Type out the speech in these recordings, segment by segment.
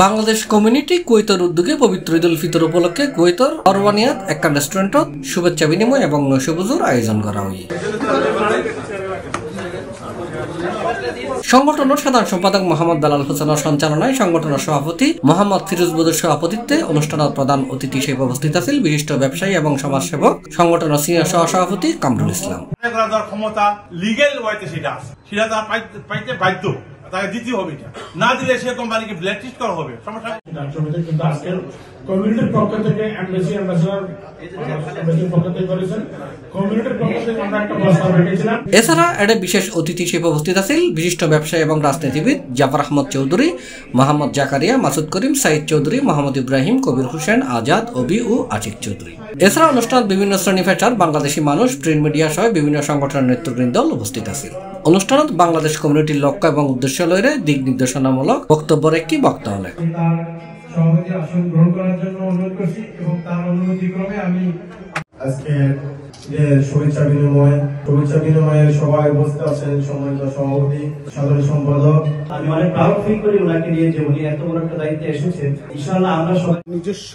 Bangladesh community কুয়েতের উদ্যোগে পবিত্র ঈদ উল ফিতর উপলক্ষে কুয়েতের অরওয়ানিয়াত একটা রেস্টুরেন্টত শুভেচ্ছা বিনিময় এবং নৈশভোজের আয়োজন করা হয়। সংগঠনের সাধারণ সম্পাদক মোহাম্মদ বেলাল হোসেনের সঞ্চালনায় সংগঠনের সভাপতি মোহাম্মদ ফিরোজ বদুর সভাপতিত্বে অনুষ্ঠানের প্রধান অতিথি হিসেবে উপস্থিত আছেন বিশিষ্ট ব্যবসায়ী এবং সমাজসেবক সংগঠনের সিনিয়র সহসভাপতি কামরুল ইসলাম। ক্ষমতা লিগ্যাল ওয়েতে সেটা তার পাইতে বাধ্য, তাকে দিতে হবে, না দিলে সে কোম্পানিকে ব্ল্যাকলিস্ট করা হবে। সমস্যা কিন্তু আজকের কমিউনিটির পক্ষ থেকে অ্যাম্বাসিডর পক্ষ থেকে করেছেন, কমিউনিটির পক্ষ থেকে আমরা একটা প্রস্তাব রেখেছিলাম। এছাড়া এতে বিশেষ অতিথি হিসেবে উপস্থিত আছেন বিশিষ্ট ব্যবসায়ী এবং রাজনীতিবিদ জাফর আহমদ চৌধুরী, মোহাম্মদ জাকারিয়া, মাসুদ করিম, সাইদ চৌধুরী, মোহাম্মদ ইব্রাহিম, কবির হোসেন, আজাদ, অবি ও আশিক চৌধুরী। এছাড়া অনুষ্ঠানে বিভিন্ন শ্রেণী পেশার বাংলাদেশি মানুষ, প্রিন্ট মিডিয়া সহ বিভিন্ন সংগঠনের নেতৃবৃন্দ উপস্থিত আছেন। অনুষ্ঠানত বাংলাদেশ কমিউনিটির লক্ষ্য এবং উদ্দেশ্য লইরে দিক নির্দেশনামূলক বক্তব্যের একটি বক্তব্য লেখ। সভাপতি আসন গ্রহণ করার জন্য অনুরোধ করছি এবং তার অনুমতি ক্রমে আমি আজকে শুভেচ্ছা বিনিময়ের সবাই উপস্থিত আছেন। সম্মানিত সভাপতি, সাধারণ সম্পাদক, আমি অনেক প্রাউড ফিল করি ওনাকে নিয়ে যে উনি এত বড় একটা দায়িত্বে এসেছেন। ইনশাআল্লাহ আমরা সবাই নিজস্ব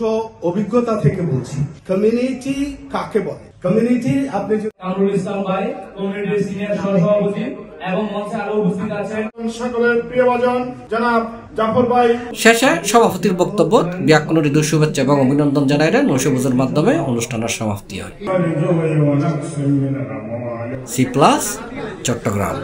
অভিজ্ঞতা থেকে বলছি, কমিউনিটি কাকে বলে। কমিউনিটি আপনি কামরুল ইসলাম ভাই কমিউনিটির সিনিয়র সহসভাপতি এবং মঞ্চে আরো উপস্থিত আছেন সকলের প্রিয়ভাজন জনাব জাফর ভাই। শেষে সভাপতির বক্তব্য ব্যাকরণ ঈদের শুভেচ্ছা এবং অভিনন্দন জানাইলে নৈশভোজের মাধ্যমে অনুষ্ঠানের সমাপ্তি হয়। সি+, চট্টগ্রাম।